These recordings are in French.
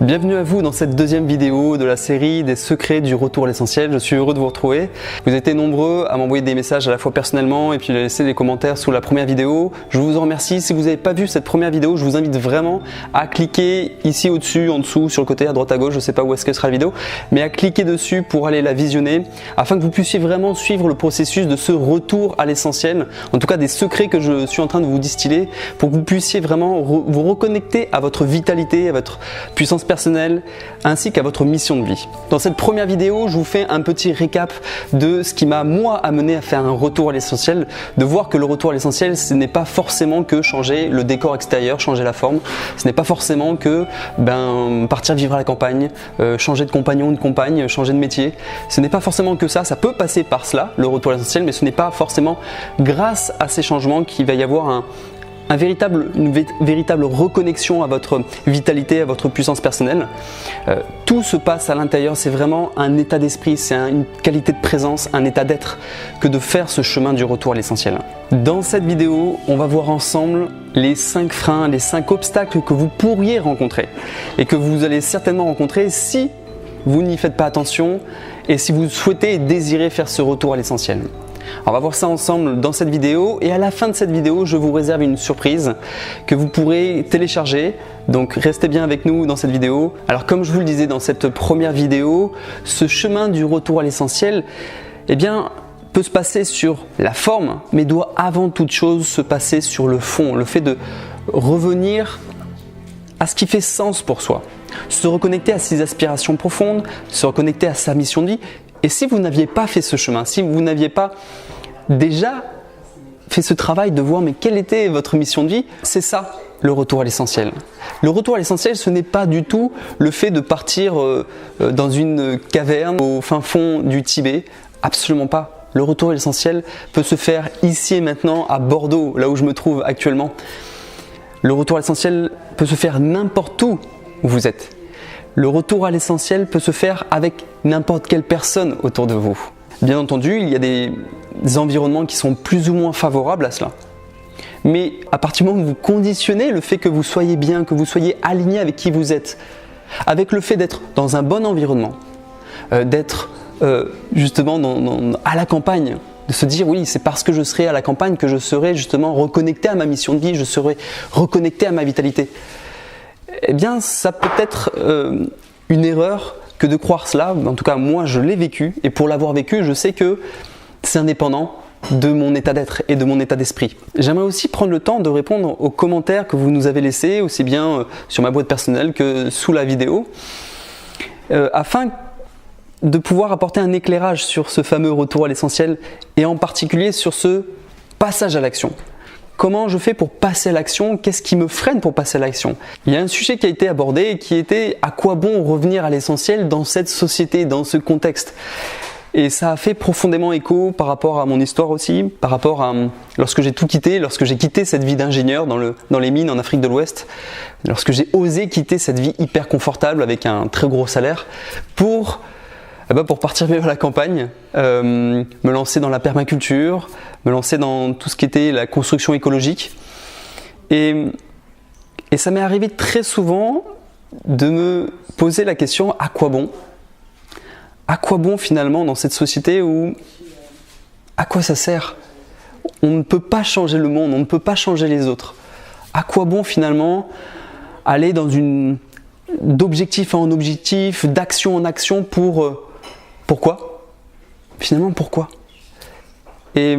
Bienvenue à vous dans cette deuxième vidéo de la série des secrets du retour à l'essentiel. Je suis heureux de vous retrouver. Vous étiez nombreux à m'envoyer des messages à la fois personnellement et puis à laisser des commentaires sous la première vidéo. Je vous en remercie. Si vous n'avez pas vu cette première vidéo, je vous invite vraiment à cliquer ici au-dessus, en dessous, sur le côté, à droite, à gauche, je ne sais pas où est-ce que sera la vidéo, mais à cliquer dessus pour aller la visionner afin que vous puissiez vraiment suivre le processus de ce retour à l'essentiel, en tout cas des secrets que je suis en train de vous distiller pour que vous puissiez vraiment vous reconnecter à votre vitalité, à votre puissance personnelle ainsi qu'à votre mission de vie. Dans cette première vidéo, je vous fais un petit récap de ce qui m'a moi amené à faire un retour à l'essentiel, de voir que le retour à l'essentiel, ce n'est pas forcément que changer le décor extérieur, changer la forme, ce n'est pas forcément que partir vivre à la campagne, changer de compagnon ou de compagne, changer de métier. Ce n'est pas forcément que ça peut passer par cela, le retour à l'essentiel, mais ce n'est pas forcément grâce à ces changements qu'il va y avoir une véritable reconnexion à votre vitalité, à votre puissance personnelle. Tout se passe à l'intérieur, c'est vraiment un état d'esprit, c'est une qualité de présence, un état d'être que de faire ce chemin du retour à l'essentiel. Dans cette vidéo, on va voir ensemble les 5 freins, les 5 obstacles que vous pourriez rencontrer et que vous allez certainement rencontrer si vous n'y faites pas attention et si vous souhaitez et désirez faire ce retour à l'essentiel. On va voir ça ensemble dans cette vidéo et à la fin de cette vidéo, je vous réserve une surprise que vous pourrez télécharger. Donc restez bien avec nous dans cette vidéo. Alors comme je vous le disais dans cette première vidéo, ce chemin du retour à l'essentiel, peut se passer sur la forme, mais doit avant toute chose se passer sur le fond, le fait de revenir à ce qui fait sens pour soi, se reconnecter à ses aspirations profondes, se reconnecter à sa mission de vie. Et si vous n'aviez pas fait ce chemin, si vous n'aviez pas déjà fait ce travail de voir mais quelle était votre mission de vie, c'est ça le retour à l'essentiel. Le retour à l'essentiel, ce n'est pas du tout le fait de partir dans une caverne au fin fond du Tibet, absolument pas. Le retour à l'essentiel peut se faire ici et maintenant à Bordeaux, là où je me trouve actuellement. Le retour à l'essentiel peut se faire n'importe où vous êtes. Le retour à l'essentiel peut se faire avec n'importe quelle personne autour de vous. Bien entendu, il y a des environnements qui sont plus ou moins favorables à cela. Mais à partir du moment où vous conditionnez le fait que vous soyez bien, que vous soyez aligné avec qui vous êtes, avec le fait d'être dans un bon environnement, d'être justement à la campagne, de se dire oui, c'est parce que je serai à la campagne que je serai justement reconnecté à ma mission de vie, je serai reconnecté à ma vitalité. Eh bien, ça peut être une erreur que de croire cela. En tout cas, moi, je l'ai vécu. Et pour l'avoir vécu, je sais que c'est indépendant de mon état d'être et de mon état d'esprit. J'aimerais aussi prendre le temps de répondre aux commentaires que vous nous avez laissés, aussi bien sur ma boîte personnelle que sous la vidéo, afin de pouvoir apporter un éclairage sur ce fameux retour à l'essentiel et en particulier sur ce passage à l'action. Comment je fais pour passer à l'action? Qu'est-ce qui me freine pour passer à l'action? Il y a un sujet qui a été abordé qui était à quoi bon revenir à l'essentiel dans cette société, dans ce contexte. Et ça a fait profondément écho par rapport à mon histoire aussi, par rapport à lorsque j'ai tout quitté, lorsque j'ai quitté cette vie d'ingénieur dans les mines en Afrique de l'Ouest, lorsque j'ai osé quitter cette vie hyper confortable avec un très gros salaire pour partir vivre à la campagne, me lancer dans la permaculture, me lancer dans tout ce qui était la construction écologique. Et ça m'est arrivé très souvent de me poser la question, à quoi bon? À quoi bon finalement dans cette société où à quoi ça sert? On ne peut pas changer le monde, on ne peut pas changer les autres. À quoi bon finalement aller d'objectif en objectif, d'action en action pourquoi? Finalement, pourquoi? Et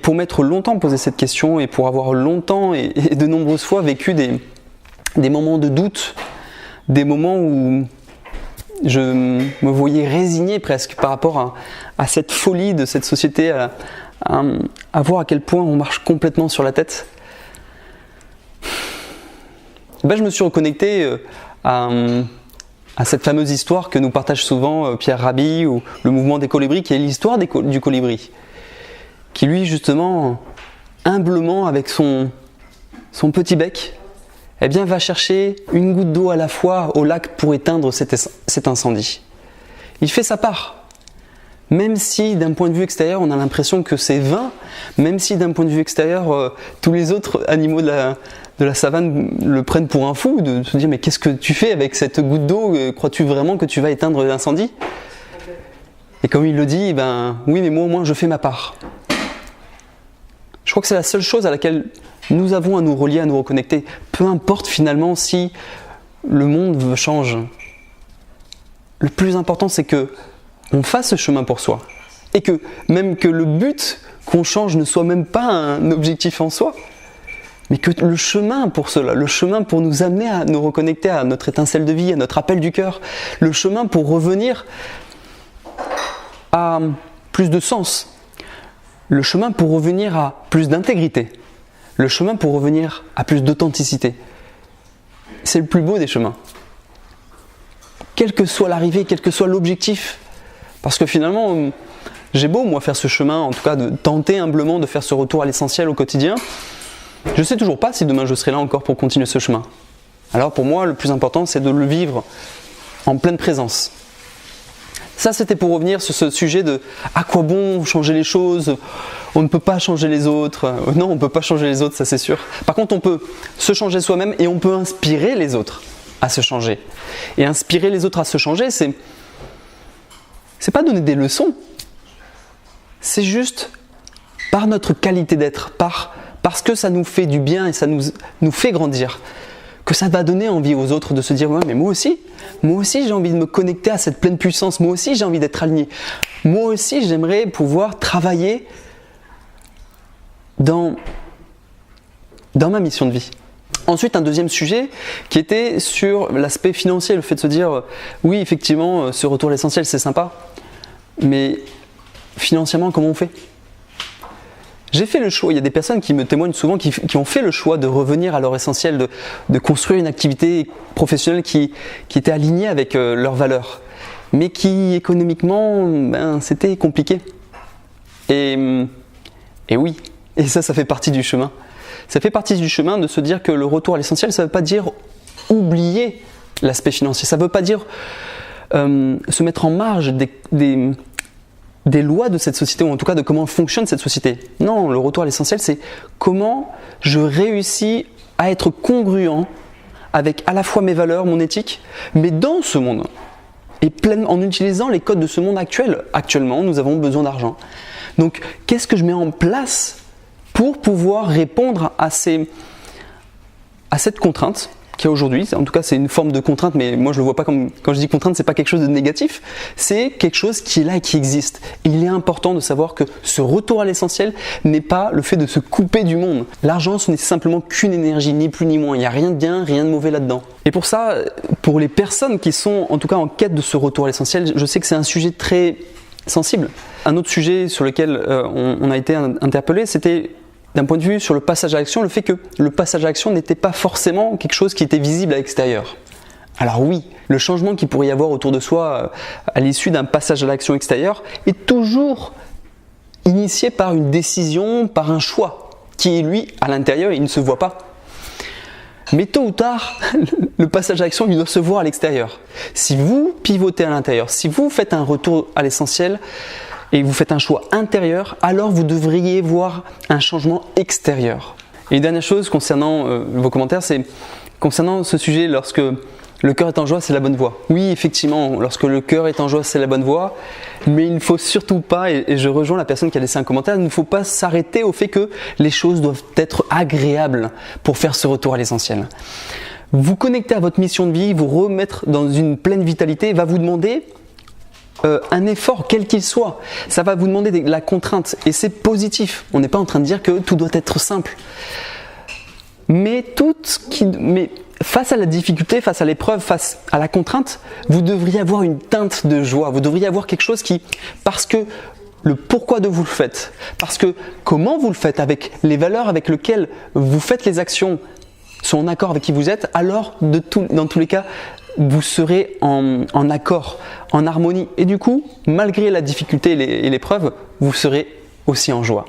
pour m'être longtemps posé cette question et pour avoir longtemps et de nombreuses fois vécu des moments de doute, des moments où je me voyais résigné presque par rapport à cette folie de cette société, à voir à quel point on marche complètement sur la tête, je me suis reconnecté à cette fameuse histoire que nous partage souvent Pierre Rabhi ou le mouvement des colibris, qui est l'histoire du colibri, qui lui justement, humblement avec son petit bec, va chercher une goutte d'eau à la fois au lac pour éteindre cet incendie. Il fait sa part. Même si d'un point de vue extérieur on a l'impression que c'est vain, même si d'un point de vue extérieur tous les autres animaux de la savane le prennent pour un fou, de se dire mais qu'est-ce que tu fais avec cette goutte d'eau, crois-tu vraiment que tu vas éteindre l'incendie? Et comme il le dit, ben oui mais moi au moins je fais ma part. Je crois que c'est la seule chose à laquelle nous avons à nous relier, à nous reconnecter. Peu importe finalement si le monde change. Le plus important c'est que on fasse ce chemin pour soi. Et que même que le but qu'on change ne soit même pas un objectif en soi. Mais que le chemin pour cela, le chemin pour nous amener à nous reconnecter à notre étincelle de vie, à notre appel du cœur, le chemin pour revenir à plus de sens, le chemin pour revenir à plus d'intégrité, le chemin pour revenir à plus d'authenticité. C'est le plus beau des chemins. Quelle que soit l'arrivée, quel que soit l'objectif. Parce que finalement, j'ai beau moi faire ce chemin, en tout cas de tenter humblement de faire ce retour à l'essentiel au quotidien, je ne sais toujours pas si demain je serai là encore pour continuer ce chemin. Alors pour moi, le plus important, c'est de le vivre en pleine présence. Ça, c'était pour revenir sur ce sujet de à quoi bon changer les choses, on ne peut pas changer les autres. Non, on ne peut pas changer les autres, ça c'est sûr. Par contre, on peut se changer soi-même et on peut inspirer les autres à se changer. Et inspirer les autres à se changer, c'est pas donner des leçons. C'est juste par notre qualité d'être, parce que ça nous fait du bien et ça nous fait grandir, que ça va donner envie aux autres de se dire ouais, mais moi aussi j'ai envie de me connecter à cette pleine puissance, moi aussi j'ai envie d'être aligné, moi aussi j'aimerais pouvoir travailler dans ma mission de vie. Ensuite, un deuxième sujet qui était sur l'aspect financier, le fait de se dire oui effectivement ce retour à l'essentiel c'est sympa, mais financièrement comment on fait? J'ai fait le choix, il y a des personnes qui me témoignent souvent qui ont fait le choix de revenir à leur essentiel, de construire une activité professionnelle qui était alignée avec leurs valeurs, mais qui économiquement, c'était compliqué. Et oui, et ça fait partie du chemin. Ça fait partie du chemin de se dire que le retour à l'essentiel, ça ne veut pas dire oublier l'aspect financier, ça ne veut pas dire se mettre en marge des lois de cette société, ou en tout cas de comment fonctionne cette société. Non, le retour à l'essentiel, c'est comment je réussis à être congruent avec à la fois mes valeurs, mon éthique, mais dans ce monde, et en utilisant les codes de ce monde actuel. Actuellement, nous avons besoin d'argent. Donc, qu'est-ce que je mets en place pour pouvoir répondre à cette contrainte qu'il y a aujourd'hui? En tout cas, c'est une forme de contrainte, mais moi je le vois pas comme, quand je dis contrainte, c'est pas quelque chose de négatif, c'est quelque chose qui est là et qui existe. Et il est important de savoir que ce retour à l'essentiel n'est pas le fait de se couper du monde. L'argent, ce n'est simplement qu'une énergie, ni plus ni moins. Il n'y a rien de bien, rien de mauvais là-dedans. Et pour ça, pour les personnes qui sont en tout cas en quête de ce retour à l'essentiel, je sais que c'est un sujet très sensible. Un autre sujet sur lequel on a été interpellé, c'était d'un point de vue sur le passage à l'action, le fait que le passage à l'action n'était pas forcément quelque chose qui était visible à l'extérieur. Alors oui, le changement qu'il pourrait y avoir autour de soi à l'issue d'un passage à l'action extérieur est toujours initié par une décision, par un choix, qui est lui, à l'intérieur, il ne se voit pas. Mais tôt ou tard, le passage à l'action, il doit se voir à l'extérieur. Si vous pivotez à l'intérieur, si vous faites un retour à l'essentiel, et vous faites un choix intérieur, alors vous devriez voir un changement extérieur. Et une dernière chose concernant vos commentaires, c'est concernant ce sujet, lorsque le cœur est en joie, c'est la bonne voie. Oui, effectivement, lorsque le cœur est en joie, c'est la bonne voie, mais il ne faut surtout pas, et je rejoins la personne qui a laissé un commentaire, il ne faut pas s'arrêter au fait que les choses doivent être agréables pour faire ce retour à l'essentiel. Vous connecter à votre mission de vie, vous remettre dans une pleine vitalité, va vous demander un effort quel qu'il soit, ça va vous demander de la contrainte et c'est positif. On n'est pas en train de dire que tout doit être simple, mais face à la difficulté, face à l'épreuve, face à la contrainte, vous devriez avoir une teinte de joie, vous devriez avoir quelque chose parce que le pourquoi de vous le faites, parce que comment vous le faites, avec les valeurs avec lesquelles vous faites les actions sont en accord avec qui vous êtes, alors dans tous les cas, vous serez en accord, en harmonie. Et du coup, malgré la difficulté et l'épreuve, vous serez aussi en joie.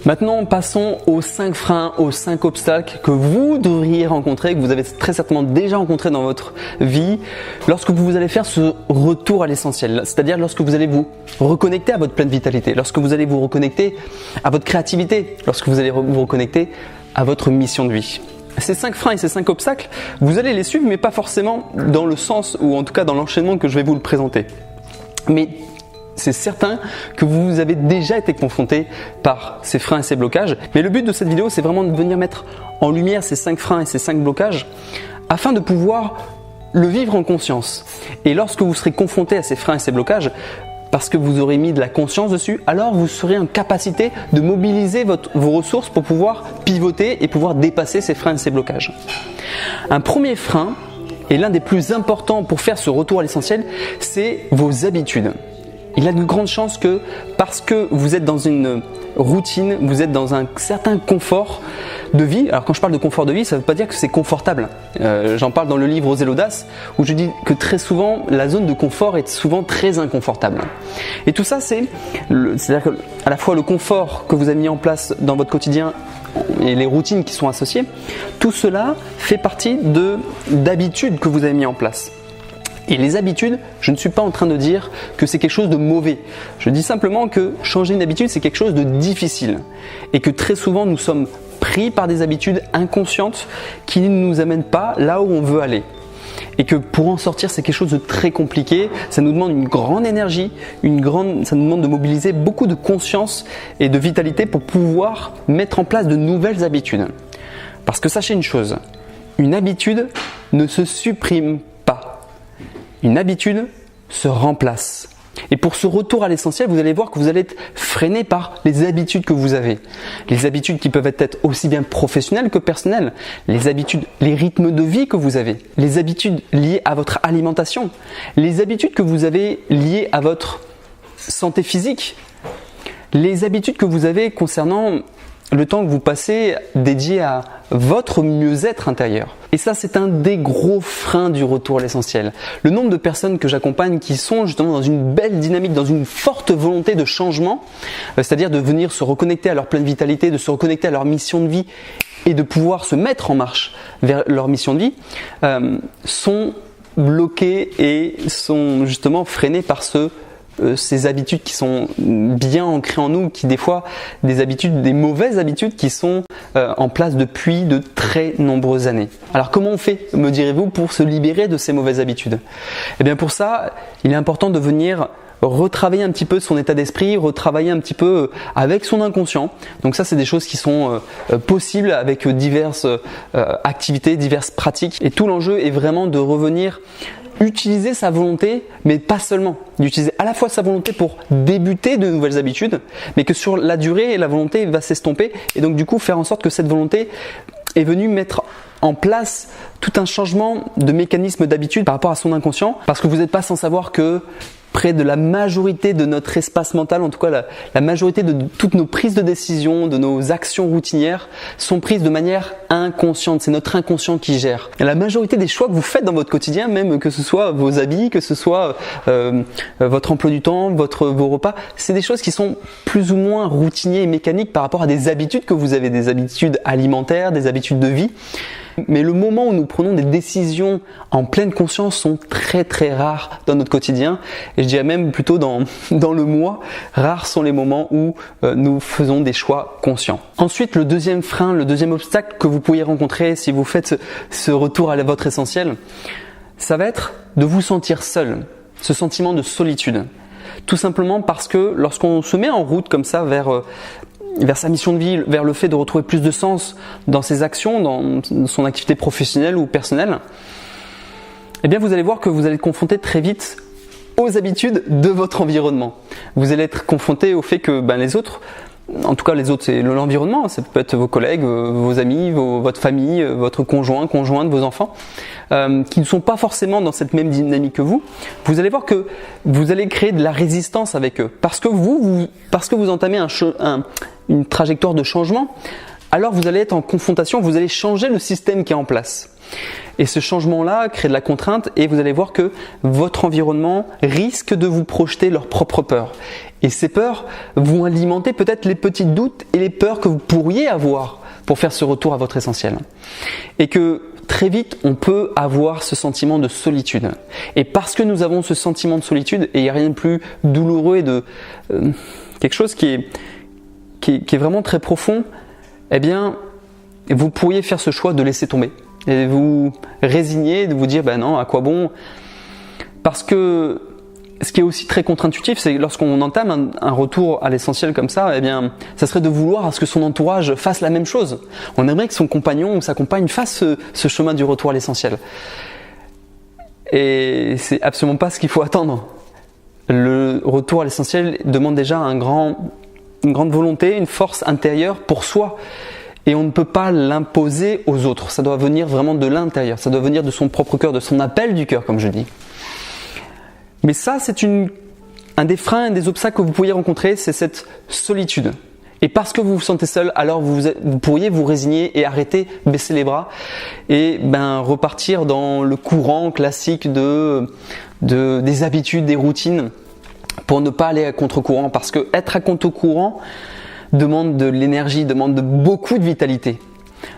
Maintenant, passons aux 5 freins, aux 5 obstacles que vous devriez rencontrer, que vous avez très certainement déjà rencontrés dans votre vie, lorsque vous allez faire ce retour à l'essentiel. C'est-à-dire lorsque vous allez vous reconnecter à votre pleine vitalité, lorsque vous allez vous reconnecter à votre créativité, lorsque vous allez vous reconnecter à votre mission de vie. ces 5 freins et ces 5 obstacles, vous allez les suivre, mais pas forcément dans le sens, ou en tout cas dans l'enchaînement que je vais vous le présenter. Mais c'est certain que vous avez déjà été confronté par ces freins et ces blocages. Mais le but de cette vidéo, c'est vraiment de venir mettre en lumière ces 5 freins et ces 5 blocages afin de pouvoir le vivre en conscience. Et lorsque vous serez confronté à ces freins et ces blocages, parce que vous aurez mis de la conscience dessus, alors vous serez en capacité de mobiliser vos ressources pour pouvoir pivoter et pouvoir dépasser ces freins et ces blocages. Un premier frein, et l'un des plus importants pour faire ce retour à l'essentiel, c'est vos habitudes. Il y a de grandes chances que parce que vous êtes dans une routine, vous êtes dans un certain confort de vie. Alors quand je parle de confort de vie, ça ne veut pas dire que c'est confortable. J'en parle dans le livre Oser l'audace, où je dis que très souvent, la zone de confort est souvent très inconfortable. Et tout ça, c'est-à-dire que à la fois le confort que vous avez mis en place dans votre quotidien et les routines qui sont associées, tout cela fait partie d'habitudes que vous avez mis en place. Et les habitudes, je ne suis pas en train de dire que c'est quelque chose de mauvais. Je dis simplement que changer une habitude, c'est quelque chose de difficile. Et que très souvent, nous sommes pris par des habitudes inconscientes qui ne nous amènent pas là où on veut aller. Et que pour en sortir, c'est quelque chose de très compliqué. Ça nous demande une grande énergie, ça nous demande de mobiliser beaucoup de conscience et de vitalité pour pouvoir mettre en place de nouvelles habitudes. Parce que sachez une chose, une habitude ne se supprime pas. Une habitude se remplace. Et pour ce retour à l'essentiel, vous allez voir que vous allez être freiné par les habitudes que vous avez. Les habitudes qui peuvent être aussi bien professionnelles que personnelles. Les habitudes, les rythmes de vie que vous avez. Les habitudes liées à votre alimentation. Les habitudes que vous avez liées à votre santé physique. Les habitudes que vous avez concernant le temps que vous passez dédié à votre mieux-être intérieur. Et ça, c'est un des gros freins du retour à l'essentiel. Le nombre de personnes que j'accompagne qui sont justement dans une belle dynamique, dans une forte volonté de changement, c'est-à-dire de venir se reconnecter à leur pleine vitalité, de se reconnecter à leur mission de vie et de pouvoir se mettre en marche vers leur mission de vie, sont bloqués et sont justement freinés par ces habitudes qui sont bien ancrées en nous, qui des fois des mauvaises habitudes qui sont en place depuis de très nombreuses années. Alors comment on fait, me direz-vous, pour se libérer de ces mauvaises habitudes? Eh bien pour ça, il est important de venir retravailler un petit peu son état d'esprit, retravailler un petit peu avec son inconscient. Donc ça, c'est des choses qui sont possibles avec diverses activités, diverses pratiques. Et tout l'enjeu est vraiment de revenir utiliser sa volonté, mais pas seulement. D'utiliser à la fois sa volonté pour débuter de nouvelles habitudes, mais que sur la durée, la volonté va s'estomper. Et donc du coup, faire en sorte que cette volonté est venue mettre en place tout un changement de mécanisme d'habitude par rapport à son inconscient. Parce que vous n'êtes pas sans savoir que près de la majorité de notre espace mental, en tout cas la majorité de toutes nos prises de décision, de nos actions routinières sont prises de manière inconsciente. C'est notre inconscient qui gère. Et la majorité des choix que vous faites dans votre quotidien, même que ce soit vos habits, que ce soit votre emploi du temps, vos repas, c'est des choses qui sont plus ou moins routinières et mécaniques par rapport à des habitudes que vous avez, des habitudes alimentaires, des habitudes de vie. Mais le moment où nous prenons des décisions en pleine conscience sont très très rares dans notre quotidien. Et je dirais même plutôt dans le mois, rares sont les moments où nous faisons des choix conscients. Ensuite, le deuxième frein, le deuxième obstacle que vous pourriez rencontrer si vous faites ce retour à votre essentiel, ça va être de vous sentir seul, ce sentiment de solitude. Tout simplement parce que lorsqu'on se met en route comme ça vers sa mission de vie, vers le fait de retrouver plus de sens dans ses actions, dans son activité professionnelle ou personnelle, eh bien vous allez voir que vous allez être confronté très vite aux habitudes de votre environnement. Vous allez être confronté au fait que les autres, en tout cas les autres c'est l'environnement, ça peut être vos collègues, vos amis, votre famille, votre conjoint, conjointe, vos enfants, qui ne sont pas forcément dans cette même dynamique que vous. Vous allez voir que vous allez créer de la résistance avec eux parce que vous entamez une trajectoire de changement. Alors vous allez être en confrontation, vous allez changer le système qui est en place. Et ce changement-là crée de la contrainte et vous allez voir que votre environnement risque de vous projeter leurs propres peurs. Et ces peurs vont alimenter peut-être les petits doutes et les peurs que vous pourriez avoir pour faire ce retour à votre essentiel. Et que très vite, on peut avoir ce sentiment de solitude. Et parce que nous avons ce sentiment de solitude, et il n'y a rien de plus douloureux et de quelque chose qui est vraiment très profond, eh bien, vous pourriez faire ce choix de laisser tomber et vous résigner, de vous dire ben non, à quoi bon? Parce que ce qui est aussi très contre-intuitif, c'est que lorsqu'on entame un retour à l'essentiel comme ça, eh bien, ça serait de vouloir à ce que son entourage fasse la même chose. On aimerait que son compagnon ou sa compagne fasse ce chemin du retour à l'essentiel. Et c'est absolument pas ce qu'il faut attendre. Le retour à l'essentiel demande déjà une grande volonté, une force intérieure pour soi. Et on ne peut pas l'imposer aux autres. Ça doit venir vraiment de l'intérieur. Ça doit venir de son propre cœur, de son appel du cœur, comme je dis. Mais ça, c'est un des freins, un des obstacles que vous pourriez rencontrer, c'est cette solitude. Et parce que vous vous sentez seul, alors vous pourriez vous résigner et arrêter, baisser les bras et repartir dans le courant classique des habitudes, des routines pour ne pas aller à contre-courant. Parce que être à contre-courant demande de l'énergie, demande beaucoup de vitalité,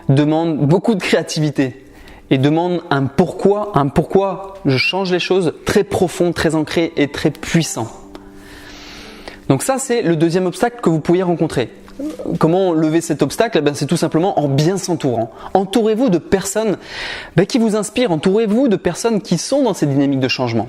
demande beaucoup de créativité. Et demande un pourquoi je change les choses très profond, très ancré et très puissant. Donc ça, c'est le deuxième obstacle que vous pourriez rencontrer. Comment lever cet obstacle? C'est tout simplement en bien s'entourant. Entourez-vous de personnes qui vous inspirent, entourez-vous de personnes qui sont dans cette dynamique de changement.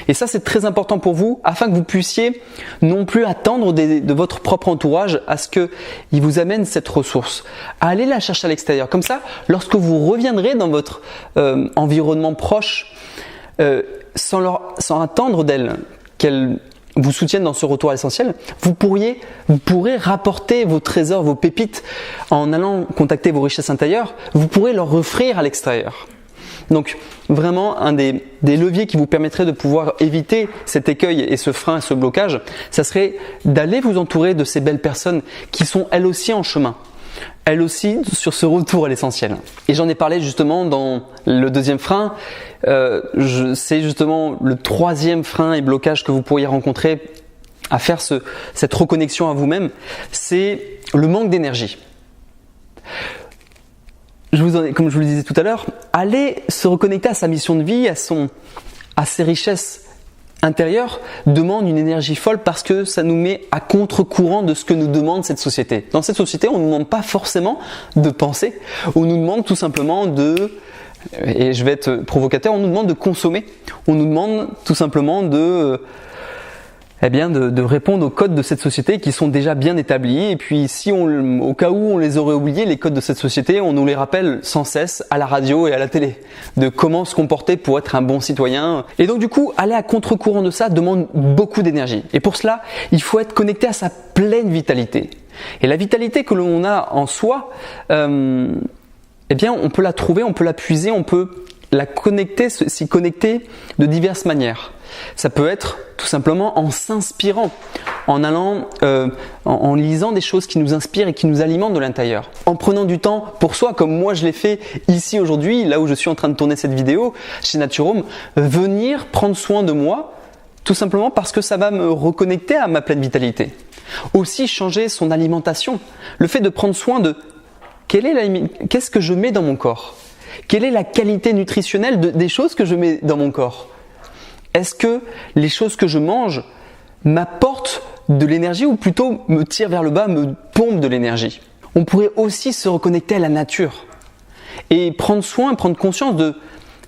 Et ça, c'est très important pour vous afin que vous puissiez non plus attendre de votre propre entourage à ce qu'il vous amène cette ressource. Allez la chercher à l'extérieur. Comme ça, lorsque vous reviendrez dans votre environnement proche, sans attendre d'elle qu'elle vous soutienne dans ce retour à l'essentiel, vous pourrez rapporter vos trésors, vos pépites en allant contacter vos richesses intérieures. Vous pourrez leur offrir à l'extérieur. Donc vraiment un des leviers qui vous permettrait de pouvoir éviter cet écueil et ce frein et ce blocage, ça serait d'aller vous entourer de ces belles personnes qui sont elles aussi en chemin, elles aussi sur ce retour à l'essentiel. Et j'en ai parlé justement dans le deuxième frein, c'est justement le troisième frein et blocage que vous pourriez rencontrer à faire cette reconnexion à vous-même, c'est le manque d'énergie. Comme je vous le disais tout à l'heure, aller se reconnecter à sa mission de vie, à ses richesses intérieures, demande une énergie folle parce que ça nous met à contre-courant de ce que nous demande cette société. Dans cette société, on ne nous demande pas forcément de penser, on nous demande tout simplement et je vais être provocateur, on nous demande de consommer, on nous demande tout simplement de répondre aux codes de cette société qui sont déjà bien établis. Et puis au cas où on les aurait oubliés, les codes de cette société, on nous les rappelle sans cesse à la radio et à la télé, de comment se comporter pour être un bon citoyen. Et donc du coup, aller à contre-courant de ça demande beaucoup d'énergie. Et pour cela, il faut être connecté à sa pleine vitalité. Et la vitalité que l'on a en soi, on peut la trouver, on peut la puiser, on peut s'y connecter de diverses manières. Ça peut être tout simplement en s'inspirant, en allant, en lisant des choses qui nous inspirent et qui nous alimentent de l'intérieur, en prenant du temps pour soi, comme moi je l'ai fait ici aujourd'hui, là où je suis en train de tourner cette vidéo chez Naturome, venir prendre soin de moi, tout simplement parce que ça va me reconnecter à ma pleine vitalité. Aussi changer son alimentation, le fait de prendre soin de qu'est-ce que je mets dans mon corps, quelle est la qualité nutritionnelle des choses que je mets dans mon corps. Est-ce que les choses que je mange m'apportent de l'énergie ou plutôt me tirent vers le bas, me pompent de l'énergie? On pourrait aussi se reconnecter à la nature et prendre conscience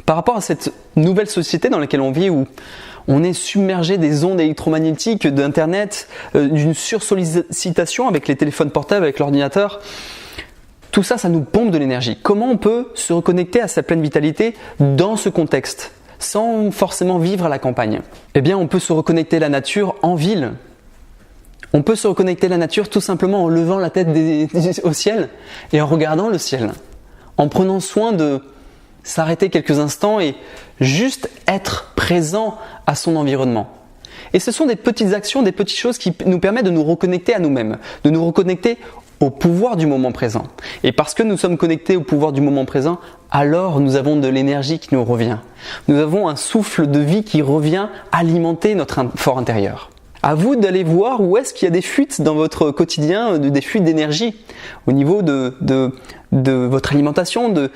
par rapport à cette nouvelle société dans laquelle on vit où on est submergé des ondes électromagnétiques, d'internet, d'une sursollicitation avec les téléphones portables, avec l'ordinateur. Tout ça, ça nous pompe de l'énergie. Comment on peut se reconnecter à sa pleine vitalité dans ce contexte, sans forcément vivre à la campagne? On peut se reconnecter à la nature en ville. On peut se reconnecter à la nature tout simplement en levant la tête au ciel et en regardant le ciel. En prenant soin de s'arrêter quelques instants et juste être présent à son environnement. Et ce sont des petites actions, des petites choses qui nous permettent de nous reconnecter à nous-mêmes, de nous reconnecter au pouvoir du moment présent. Et parce que nous sommes connectés au pouvoir du moment présent, alors nous avons de l'énergie qui nous revient. Nous avons un souffle de vie qui revient alimenter notre fort intérieur. À vous d'aller voir où est-ce qu'il y a des fuites dans votre quotidien, des fuites d'énergie au niveau de votre alimentation, de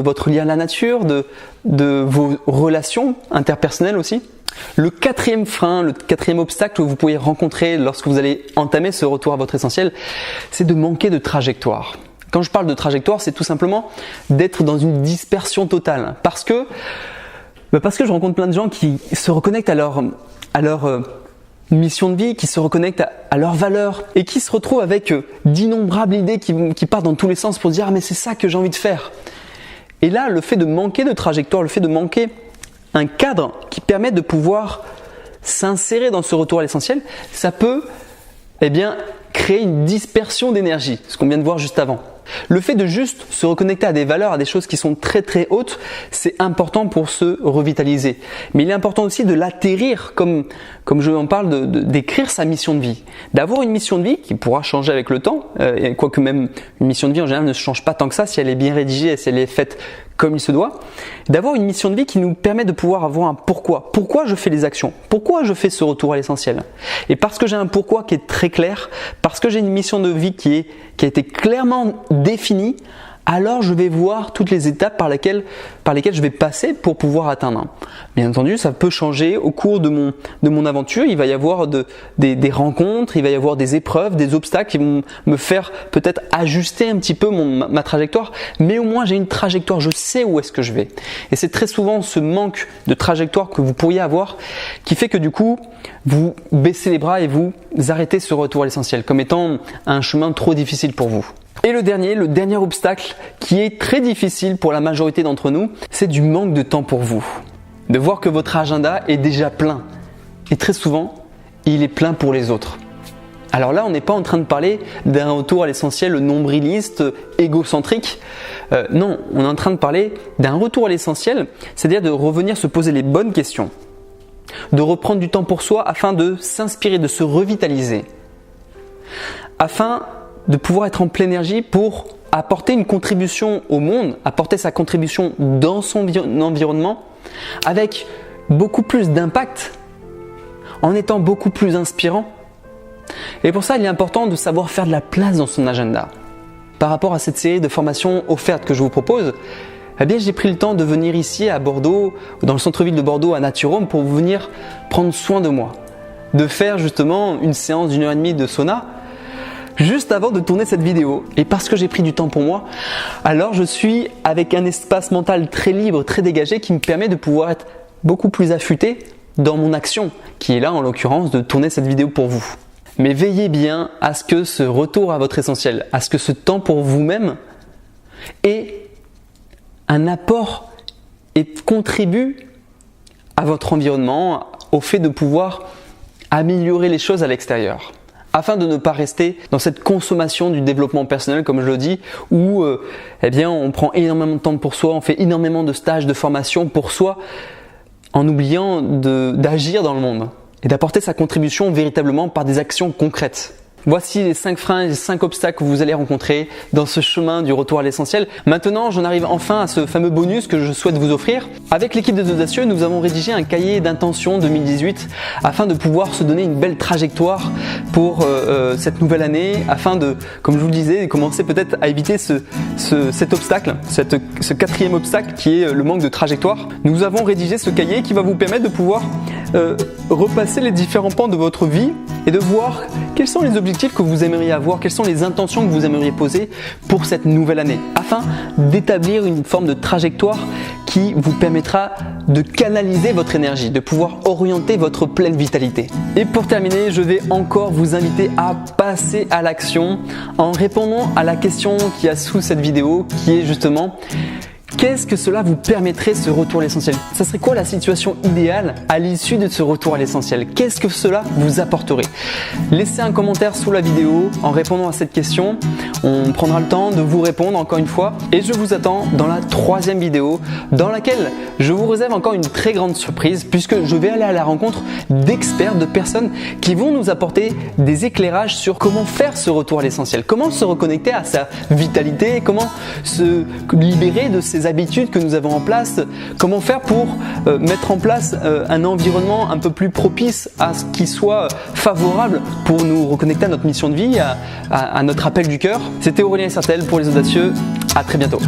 votre lien à la nature, de vos relations interpersonnelles aussi. Le quatrième frein, le quatrième obstacle que vous pourriez rencontrer lorsque vous allez entamer ce retour à votre essentiel, c'est de manquer de trajectoire. Quand je parle de trajectoire, c'est tout simplement d'être dans une dispersion totale. Parce que je rencontre plein de gens qui se reconnectent à leur mission de vie, qui se reconnectent à leurs valeurs et qui se retrouvent avec d'innombrables idées qui partent dans tous les sens pour se dire « Ah mais c'est ça que j'ai envie de faire ». Et là, le fait de manquer de trajectoire, le fait de manquer un cadre qui permet de pouvoir s'insérer dans ce retour à l'essentiel, ça peut créer une dispersion d'énergie, ce qu'on vient de voir juste avant. Le fait de juste se reconnecter à des valeurs, à des choses qui sont très très hautes, c'est important pour se revitaliser. Mais il est important aussi de l'atterrir, comme je en parle, d'écrire sa mission de vie. D'avoir une mission de vie qui pourra changer avec le temps, quoique même une mission de vie en général ne se change pas tant que ça si elle est bien rédigée et si elle est faite comme il se doit. D'avoir une mission de vie qui nous permet de pouvoir avoir un pourquoi. Pourquoi je fais les actions? Pourquoi je fais ce retour à l'essentiel? Et parce que j'ai un pourquoi qui est très clair, parce que j'ai une mission de vie qui a été clairement définie, alors je vais voir toutes les étapes par lesquelles je vais passer pour pouvoir atteindre. Bien entendu, ça peut changer au cours de mon aventure. Il va y avoir des rencontres, il va y avoir des épreuves, des obstacles qui vont me faire peut-être ajuster un petit peu ma trajectoire. Mais au moins, j'ai une trajectoire, je sais où est-ce que je vais. Et c'est très souvent ce manque de trajectoire que vous pourriez avoir qui fait que du coup, vous baissez les bras et vous arrêtez ce retour à l'essentiel comme étant un chemin trop difficile pour vous. Et le dernier obstacle qui est très difficile pour la majorité d'entre nous, c'est du manque de temps pour vous. De voir que votre agenda est déjà plein. Et très souvent, il est plein pour les autres. Alors là, on n'est pas en train de parler d'un retour à l'essentiel nombriliste, égocentrique. Non, on est en train de parler d'un retour à l'essentiel, c'est-à-dire de revenir se poser les bonnes questions. De reprendre du temps pour soi afin de s'inspirer, de se revitaliser. Afin de pouvoir être en pleine énergie pour apporter une contribution au monde, apporter sa contribution dans son environnement avec beaucoup plus d'impact, en étant beaucoup plus inspirant. Et pour ça, il est important de savoir faire de la place dans son agenda. Par rapport à cette série de formations offertes que je vous propose, j'ai pris le temps de venir ici à Bordeaux, dans le centre-ville de Bordeaux, à Naturome, pour venir prendre soin de moi. De faire justement une séance d'1h30 de sauna, juste avant de tourner cette vidéo. Et parce que j'ai pris du temps pour moi, alors je suis avec un espace mental très libre, très dégagé, qui me permet de pouvoir être beaucoup plus affûté dans mon action, qui est là en l'occurrence de tourner cette vidéo pour vous. Mais veillez bien à ce que ce retour à votre essentiel, à ce que ce temps pour vous-même ait un apport et contribue à votre environnement, au fait de pouvoir améliorer les choses à l'extérieur. Afin de ne pas rester dans cette consommation du développement personnel, comme je le dis, où on prend énormément de temps pour soi, on fait énormément de stages, de formations pour soi, en oubliant d'agir dans le monde et d'apporter sa contribution véritablement par des actions concrètes. Voici les 5 freins et les 5 obstacles que vous allez rencontrer dans ce chemin du retour à l'essentiel. Maintenant, j'en arrive enfin à ce fameux bonus que je souhaite vous offrir. Avec l'équipe des Audacieux, nous avons rédigé un cahier d'intention 2018 afin de pouvoir se donner une belle trajectoire pour cette nouvelle année, afin de, comme je vous le disais, commencer peut-être à éviter cet obstacle, ce 4e obstacle qui est le manque de trajectoire. Nous avons rédigé ce cahier qui va vous permettre de pouvoir repasser les différents pans de votre vie et de voir quels sont les objectifs que vous aimeriez avoir, quelles sont les intentions que vous aimeriez poser pour cette nouvelle année, afin d'établir une forme de trajectoire qui vous permettra de canaliser votre énergie, de pouvoir orienter votre pleine vitalité. Et pour terminer, je vais encore vous inviter à passer à l'action en répondant à la question qui est sous cette vidéo, qui est justement: qu'est-ce que cela vous permettrait, ce retour à l'essentiel? Ça serait quoi la situation idéale à l'issue de ce retour à l'essentiel? Qu'est-ce que cela vous apporterait? Laissez un commentaire sous la vidéo en répondant à cette question. On prendra le temps de vous répondre encore une fois. Et je vous attends dans la 3e vidéo, dans laquelle je vous réserve encore une très grande surprise, puisque je vais aller à la rencontre d'experts, de personnes qui vont nous apporter des éclairages sur comment faire ce retour à l'essentiel, comment se reconnecter à sa vitalité, comment se libérer de ces habitudes que nous avons en place, comment faire pour mettre en place un environnement un peu plus propice à ce qui soit favorable pour nous reconnecter à notre mission de vie, à notre appel du cœur. C'était Aurélien Sartel pour les Audacieux. À très bientôt.